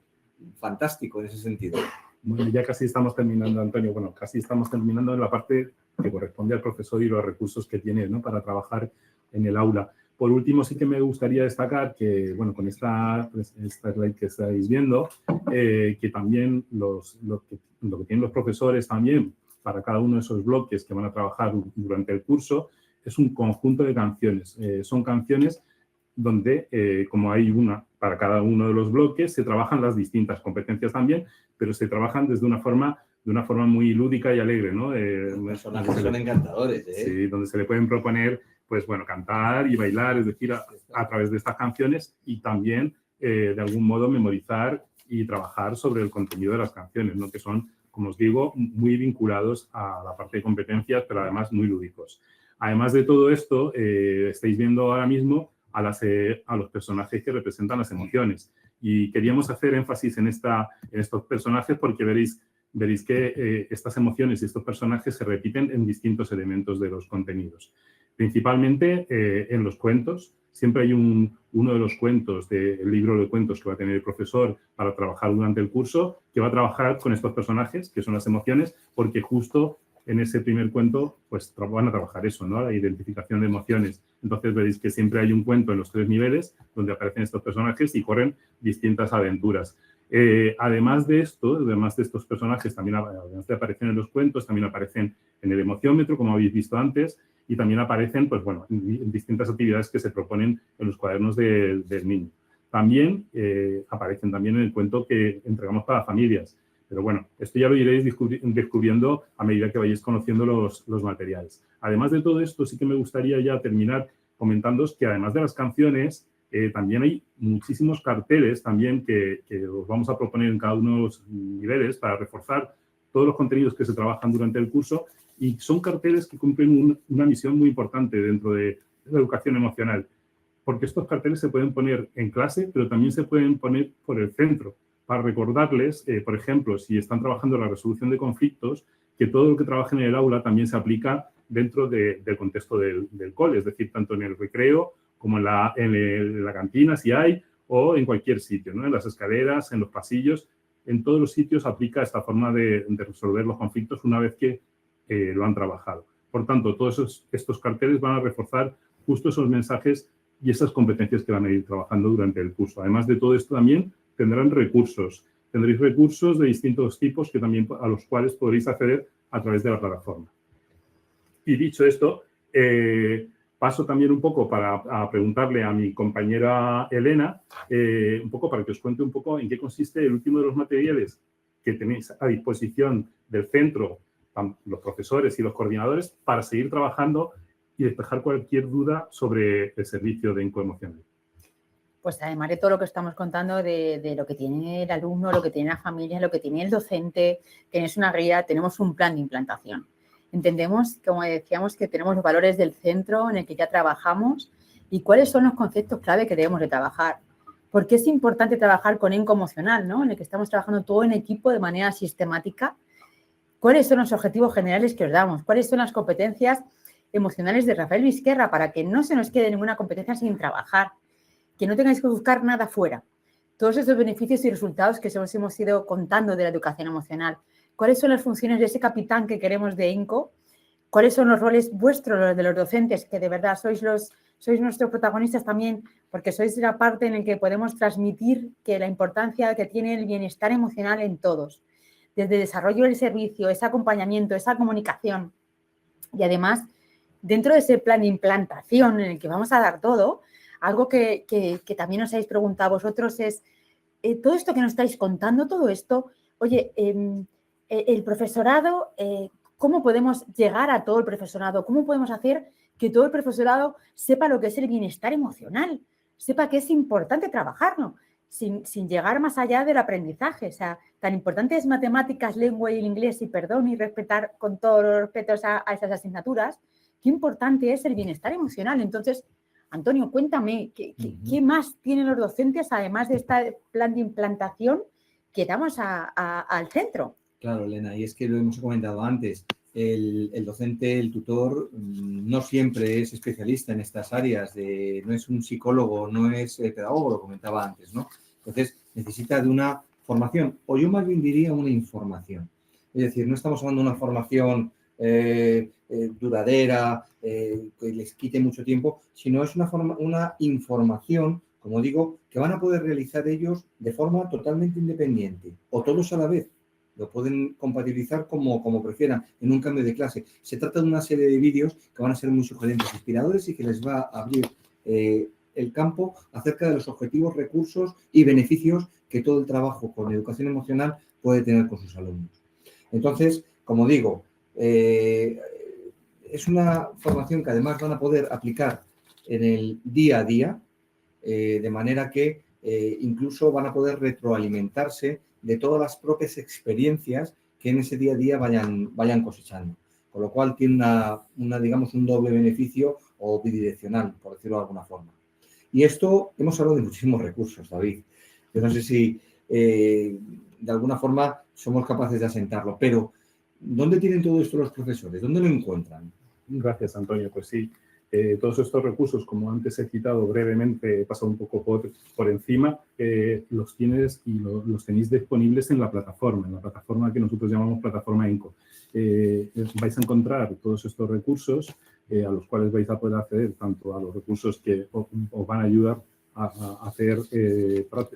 fantástico en ese sentido. Bueno, ya casi estamos terminando, Antonio. Bueno, casi estamos terminando en la parte que corresponde al profesor y los recursos que tiene, ¿no?, para trabajar en el aula. Por último, sí que me gustaría destacar que, bueno, con esta slide que estáis viendo, que también lo que tienen los profesores también para cada uno de esos bloques que van a trabajar durante el curso es un conjunto de canciones. Son canciones donde, como hay una para cada uno de los bloques, se trabajan las distintas competencias también, pero se trabajan desde una forma muy lúdica y alegre, ¿no? Los personajes son encantadores, ¿eh? Sí, donde se le pueden proponer, pues bueno, cantar y bailar, es decir, a través de estas canciones y también, de algún modo, memorizar y trabajar sobre el contenido de las canciones, ¿no? Que son, como os digo, muy vinculados a la parte de competencias, pero además muy lúdicos. Además de todo esto, estáis viendo ahora mismo a los personajes que representan las emociones. Y queríamos hacer énfasis en estos personajes porque veréis que estas emociones y estos personajes se repiten en distintos elementos de los contenidos. Principalmente en los cuentos. Siempre hay uno de los cuentos del libro de cuentos que va a tener el profesor para trabajar durante el curso, que va a trabajar con estos personajes, que son las emociones, porque justo en ese primer cuento pues van a trabajar eso, ¿no? La identificación de emociones. Entonces veréis que siempre hay un cuento en los 3 niveles donde aparecen estos personajes y corren distintas aventuras. Además de esto, además de estos personajes, también además de aparecer en los cuentos, también aparecen en el emociómetro, como habéis visto antes, y también aparecen, pues bueno, en distintas actividades que se proponen en los cuadernos del niño. También aparecen también en el cuento que entregamos para familias. Pero bueno, esto ya lo iréis descubriendo a medida que vayáis conociendo los materiales. Además de todo esto, sí que me gustaría ya terminar comentándoos que además de las canciones, también hay muchísimos carteles también que os vamos a proponer en cada uno de los niveles para reforzar todos los contenidos que se trabajan durante el curso, y son carteles que cumplen una misión muy importante dentro de la educación emocional, porque estos carteles se pueden poner en clase, pero también se pueden poner por el centro, para recordarles, por ejemplo, si están trabajando en la resolución de conflictos, que todo lo que trabajen en el aula también se aplica dentro del contexto del cole, es decir, tanto en el recreo como en la cantina, si hay, o en cualquier sitio, ¿no? En las escaleras, en los pasillos, en todos los sitios aplica esta forma de resolver los conflictos una vez que lo han trabajado. Por tanto, todos estos carteles van a reforzar justo esos mensajes y esas competencias que van a ir trabajando durante el curso. Además de todo esto, también tendrán recursos. Tendréis recursos de distintos tipos que también, a los cuales podréis acceder a través de la plataforma. Y dicho esto, paso también un poco a preguntarle a mi compañera Elena, un poco para que os cuente un poco en qué consiste el último de los materiales que tenéis a disposición del centro, los profesores y los coordinadores, para seguir trabajando y despejar cualquier duda sobre el servicio de ENCO emocional. Pues además de todo lo que estamos contando, de lo que tiene el alumno, lo que tiene la familia, lo que tiene el docente, tienes una guía, tenemos un plan de implantación. Entendemos, como decíamos, que tenemos los valores del centro en el que ya trabajamos y cuáles son los conceptos clave que debemos de trabajar. ¿Por qué es importante trabajar con ENCO emocional, ¿no? En el que estamos trabajando todo en equipo de manera sistemática? ¿Cuáles son los objetivos generales que os damos? ¿Cuáles son las competencias emocionales de Rafael Vizquerra para que no se nos quede ninguna competencia sin trabajar? Que no tengáis que buscar nada fuera. Todos estos beneficios y resultados que os hemos ido contando de la educación emocional. ¿Cuáles son las funciones de ese capitán que queremos de ENCO? ¿Cuáles son los roles vuestros, los de los docentes, que de verdad sois nuestros protagonistas también, porque sois la parte en la que podemos transmitir que la importancia que tiene el bienestar emocional en todos? Desde el desarrollo del servicio, ese acompañamiento, esa comunicación. Y además, dentro de ese plan de implantación en el que vamos a dar todo, algo que también os habéis preguntado vosotros es, todo esto que nos estáis contando, todo esto, oye, el profesorado, ¿cómo podemos llegar a todo el profesorado? ¿Cómo podemos hacer que todo el profesorado sepa lo que es el bienestar emocional? Sepa que es importante trabajarlo, sin llegar más allá del aprendizaje. O sea, tan importante es matemáticas, lengua y el inglés, y perdón, y respetar con todos los respetos a esas asignaturas. Qué importante es el bienestar emocional. Entonces, Antonio, cuéntame, ¿qué más tienen los docentes, además de este plan de implantación que damos al centro? Claro, Elena, y es que lo hemos comentado antes, el docente, el tutor, no siempre es especialista en estas áreas, no es un psicólogo, no es pedagogo, lo comentaba antes, ¿no? Entonces, necesita de una formación, o yo más bien diría una información. Es decir, no estamos hablando de una formación duradera, que les quite mucho tiempo, sino es una información, como digo, que van a poder realizar ellos de forma totalmente independiente o todos a la vez. Lo pueden compatibilizar como prefieran en un cambio de clase. Se trata de una serie de vídeos que van a ser muy sugerentes, inspiradores y que les va a abrir el campo acerca de los objetivos, recursos y beneficios que todo el trabajo con educación emocional puede tener con sus alumnos. Entonces, como digo, es una formación que además van a poder aplicar en el día a día, de manera que incluso van a poder retroalimentarse de todas las propias experiencias que en ese día a día vayan cosechando. Con lo cual tiene digamos, un doble beneficio o bidireccional, por decirlo de alguna forma. Y esto, hemos hablado de muchísimos recursos, David. Yo no sé si de alguna forma somos capaces de asentarlo, pero ¿dónde tienen todo esto los profesores? ¿Dónde lo encuentran? Gracias, Antonio. Pues sí, todos estos recursos, como antes he citado brevemente, he pasado un poco por encima, los tienes y los tenéis disponibles en la plataforma que nosotros llamamos plataforma ENCO. Vais a encontrar todos estos recursos a los cuales vais a poder acceder, tanto a los recursos que os van a ayudar a hacer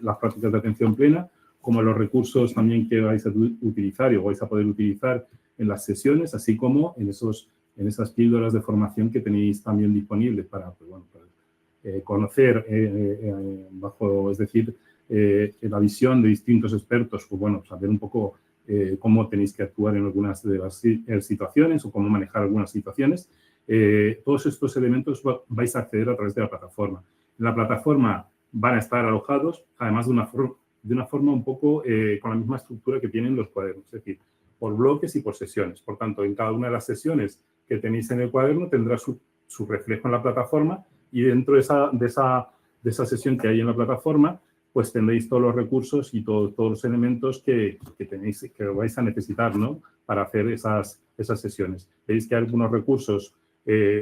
las prácticas de atención plena, como a los recursos también que vais a utilizar y vais a poder utilizar en las sesiones, así como en esas píldoras de formación que tenéis también disponibles para, pues, bueno, para conocer es decir, la visión de distintos expertos, pues bueno, saber un poco cómo tenéis que actuar en algunas de las situaciones o cómo manejar algunas situaciones. Todos estos elementos vais a acceder a través de la plataforma. En la plataforma van a estar alojados, además de una forma un poco con la misma estructura que tienen los cuadernos, es decir, por bloques y por sesiones. Por tanto, en cada una de las sesiones que tenéis en el cuaderno tendrá su reflejo en la plataforma y dentro de esa sesión que hay en la plataforma, pues tendréis todos los recursos y todos los elementos que vais a necesitar, ¿no?, para hacer esas sesiones. Veis que algunos recursos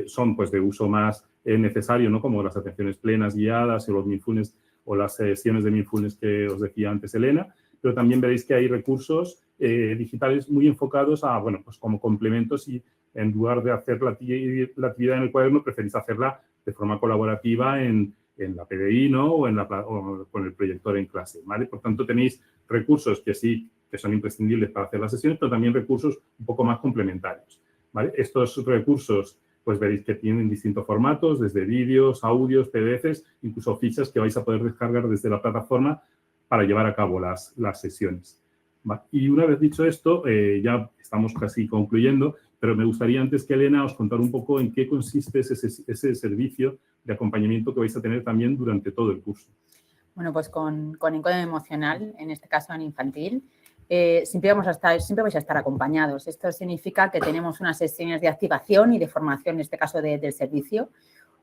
son pues de uso más necesario, ¿no?, como las atenciones plenas guiadas o los mindfulness o las sesiones de mindfulness que os decía antes Elena, pero también veréis que hay recursos digitales muy enfocados a, bueno, pues como complementos y en lugar de hacer la actividad en el cuaderno, preferís hacerla de forma colaborativa en la PDI, ¿no?, o con el proyector en clase, ¿vale? Por tanto, tenéis recursos que sí, que son imprescindibles para hacer las sesiones, pero también recursos un poco más complementarios, ¿vale? Estos recursos, pues veréis que tienen distintos formatos, desde vídeos, audios, PDFs, incluso fichas que vais a poder descargar desde la plataforma para llevar a cabo las sesiones. ¿Vale? Y una vez dicho esto, ya estamos casi concluyendo, pero me gustaría antes que Elena os contara un poco en qué consiste ese servicio de acompañamiento que vais a tener también durante todo el curso. Bueno, pues con Encoder Emocional, en este caso en infantil, siempre vais a estar acompañados. Esto significa que tenemos unas sesiones de activación y de formación, en este caso del servicio.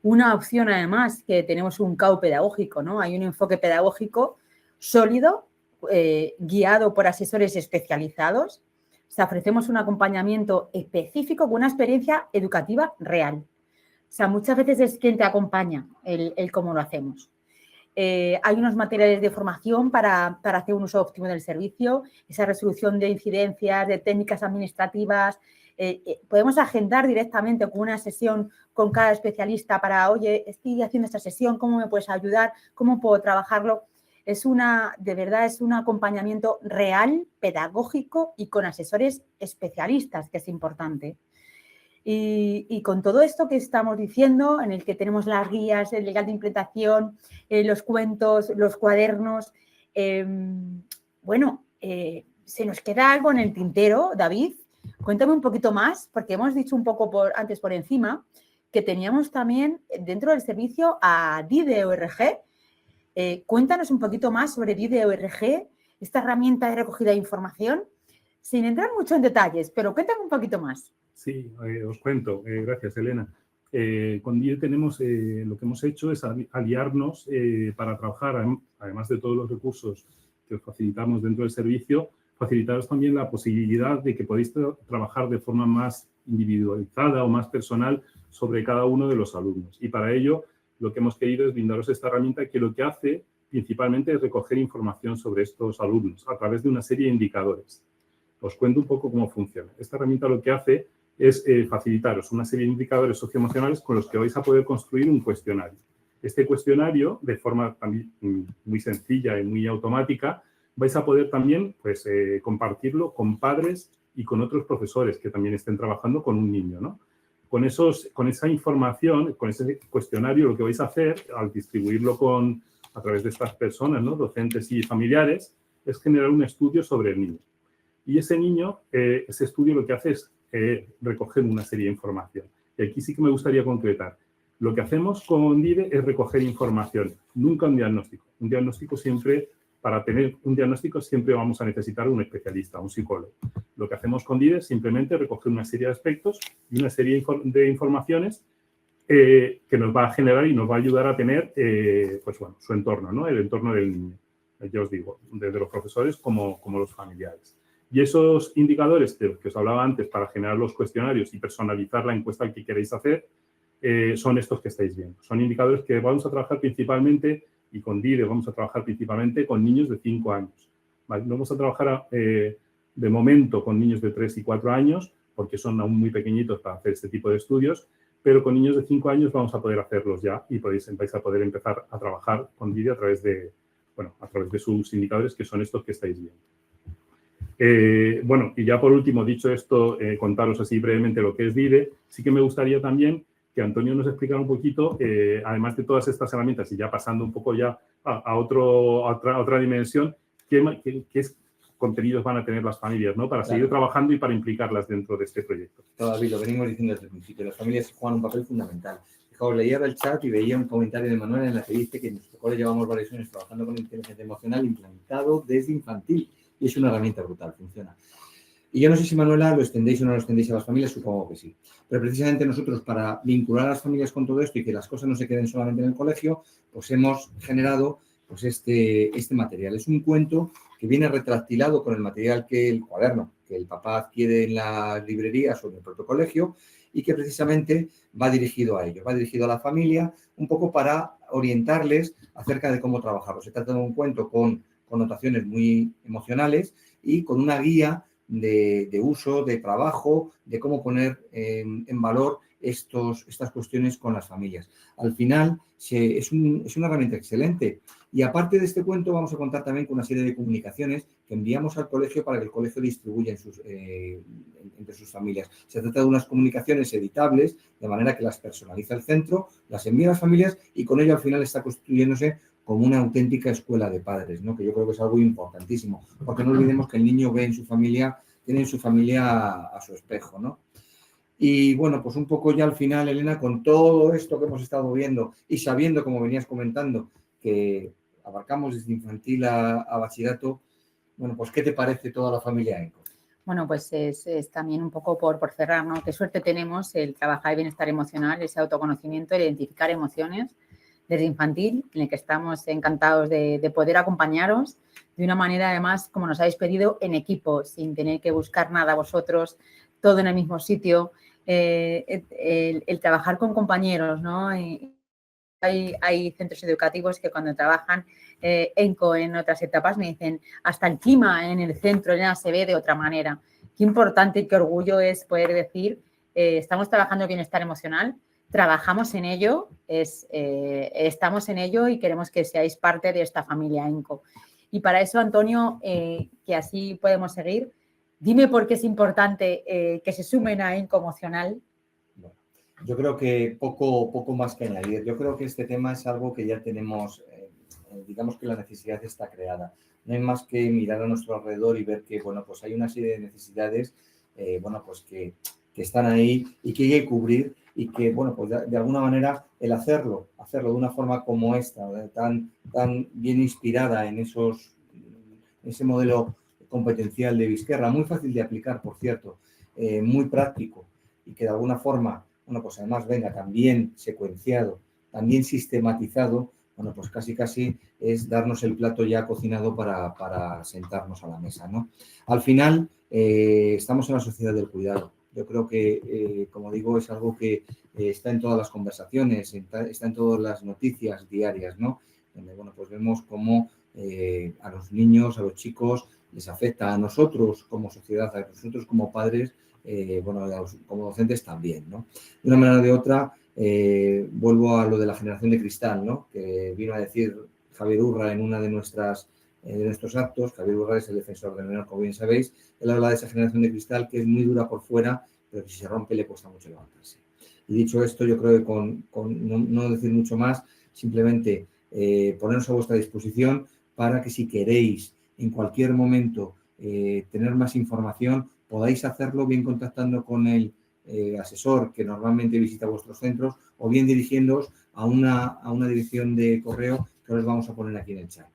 Una opción, además, que tenemos un CAU pedagógico, ¿no? Hay un enfoque pedagógico sólido, guiado por asesores especializados. O sea, ofrecemos un acompañamiento específico con una experiencia educativa real. O sea, muchas veces es quien te acompaña el cómo lo hacemos. Hay unos materiales de formación para hacer un uso óptimo del servicio, esa resolución de incidencias, de técnicas administrativas. Podemos agendar directamente con una sesión con cada especialista para, oye, estoy haciendo esta sesión, ¿cómo me puedes ayudar? ¿Cómo puedo trabajarlo? De verdad, es un acompañamiento real, pedagógico y con asesores especialistas, que es importante. Y con todo esto que estamos diciendo, en el que tenemos las guías, el legal de implementación, los cuentos, los cuadernos, se nos queda algo en el tintero, David. Cuéntame un poquito más, porque hemos dicho un poco antes por encima que teníamos también dentro del servicio a DIDE-ORG. Cuéntanos un poquito más sobre DIDE-ORG, esta herramienta de recogida de información, sin entrar mucho en detalles, pero cuéntame un poquito más. Sí, os cuento. Gracias, Elena. Con DIDE tenemos, lo que hemos hecho es aliarnos para trabajar, además de todos los recursos que os facilitamos dentro del servicio, facilitaros también la posibilidad de que podéis trabajar de forma más individualizada o más personal sobre cada uno de los alumnos. Y para ello, lo que hemos querido es brindaros esta herramienta que lo que hace principalmente es recoger información sobre estos alumnos a través de una serie de indicadores. Os cuento un poco cómo funciona. Esta herramienta lo que hace es facilitaros una serie de indicadores socioemocionales con los que vais a poder construir un cuestionario. Este cuestionario, de forma también muy sencilla y muy automática, vais a poder también pues, compartirlo con padres y con otros profesores que también estén trabajando con un niño, ¿no? Con esa información, con ese cuestionario, lo que vais a hacer al distribuirlo a través de estas personas, ¿no? Docentes y familiares, es generar un estudio sobre el niño. Y ese niño, ese estudio lo que hace es recoger una serie de información. Y aquí sí que me gustaría concretar. Lo que hacemos con DIDE es recoger información, nunca un diagnóstico. Un diagnóstico siempre, para tener un diagnóstico siempre vamos a necesitar un especialista, un psicólogo. Lo que hacemos con DIDE es simplemente recoger una serie de aspectos y una serie de informaciones que nos va a generar y nos va a ayudar a tener pues bueno, su entorno, ¿no? El entorno del niño. Ya os digo, desde los profesores como los familiares. Y esos indicadores que os hablaba antes para generar los cuestionarios y personalizar la encuesta que queréis hacer, son estos que estáis viendo. Son indicadores que vamos a trabajar principalmente, y con DIDE vamos a trabajar principalmente con niños de 5 años. ¿Vale? No vamos a trabajar de momento con niños de 3 y 4 años, porque son aún muy pequeñitos para hacer este tipo de estudios, pero con niños de 5 años vamos a poder hacerlos ya y vais a poder empezar a trabajar con DIDE a través de sus indicadores, que son estos que estáis viendo. Bueno, y ya por último, dicho esto, contaros así brevemente lo que es DIDE, sí que me gustaría también que Antonio nos explicara un poquito, además de todas estas herramientas y ya pasando un poco ya a otra dimensión, qué contenidos van a tener las familias, ¿no? Para seguir trabajando y para implicarlas dentro de este proyecto. David, lo venimos diciendo desde el principio, las familias juegan un papel fundamental. Fijaos, leía el chat y veía un comentario de Manuel en el que dice que en nuestro cole llevamos varios años trabajando con inteligencia emocional implantado desde infantil. Y es una herramienta brutal, funciona. Y yo no sé si, Manuela, lo extendéis o no lo extendéis a las familias, supongo que sí. Pero precisamente nosotros, para vincular a las familias con todo esto y que las cosas no se queden solamente en el colegio, pues hemos generado pues este material. Es un cuento que viene retractilado con el material el cuaderno que el papá adquiere en las librerías o en el propio colegio y que precisamente va dirigido a ello, va dirigido a la familia, un poco para orientarles acerca de cómo trabajarlo. Se trata de un cuento con connotaciones muy emocionales y con una guía de uso, de trabajo, de cómo poner en valor estas cuestiones con las familias. Al final es una herramienta excelente. Y aparte de este cuento vamos a contar también con una serie de comunicaciones que enviamos al colegio para que el colegio distribuya entre sus familias. Se trata de unas comunicaciones editables, de manera que las personaliza el centro, las envía a las familias y con ello al final está constituyéndose como una auténtica escuela de padres, ¿no? Que yo creo que es algo importantísimo, porque no olvidemos que el niño ve en su familia, tiene en su familia a su espejo, ¿no? Y bueno, pues un poco ya al final, Elena, con todo esto que hemos estado viendo y sabiendo, como venías comentando, que abarcamos desde infantil a bachillerato, bueno, pues ¿qué te parece toda la familia ENCO? Bueno, pues es también un poco por cerrar, ¿no? Qué suerte tenemos el trabajar el bienestar emocional, ese autoconocimiento, el identificar emociones desde infantil, en el que estamos encantados de poder acompañaros de una manera, además, como nos habéis pedido, en equipo, sin tener que buscar nada vosotros, todo en el mismo sitio, el trabajar con compañeros, ¿no? Hay centros educativos que cuando trabajan ENCO en otras etapas me dicen hasta el clima en el centro ya se ve de otra manera. Qué importante y qué orgullo es poder decir estamos trabajando el bienestar emocional, trabajamos en ello, estamos en ello y queremos que seáis parte de esta familia ENCO. Y para eso, Antonio, que así podemos seguir, dime por qué es importante que se sumen a ENCO Emocional. Yo creo que poco más que añadir. Yo creo que este tema es algo que ya tenemos, digamos que la necesidad está creada. No hay más que mirar a nuestro alrededor y ver que, bueno, pues hay una serie de necesidades, bueno, pues que están ahí y que hay que cubrir y que, bueno, pues de alguna manera el hacerlo de una forma como esta, tan bien inspirada en ese modelo competencial de Vizquerra, muy fácil de aplicar, por cierto, muy práctico y que de alguna forma, bueno, pues además venga también secuenciado, también sistematizado, bueno, pues casi es darnos el plato ya cocinado para sentarnos a la mesa, ¿no? Al final, estamos en la sociedad del cuidado. Yo creo que, como digo, es algo que está en todas las conversaciones, está en todas las noticias diarias, ¿no? Donde, bueno, pues vemos cómo a los niños, a los chicos, les afecta a nosotros como sociedad, a nosotros como padres, bueno, como docentes también, ¿no? De una manera o de otra, vuelvo a lo de la generación de cristal, ¿no? Que vino a decir Javier Urra en una de nuestros actos. Javier Urra es el defensor del menor, como bien sabéis. Él habla de esa generación de cristal que es muy dura por fuera, pero que si se rompe le cuesta mucho levantarse. Y dicho esto, yo creo que no decir mucho más, simplemente ponernos a vuestra disposición para que si queréis en cualquier momento tener más información, podáis hacerlo bien contactando con el asesor que normalmente visita vuestros centros o bien dirigiéndoos a una dirección de correo que os vamos a poner aquí en el chat.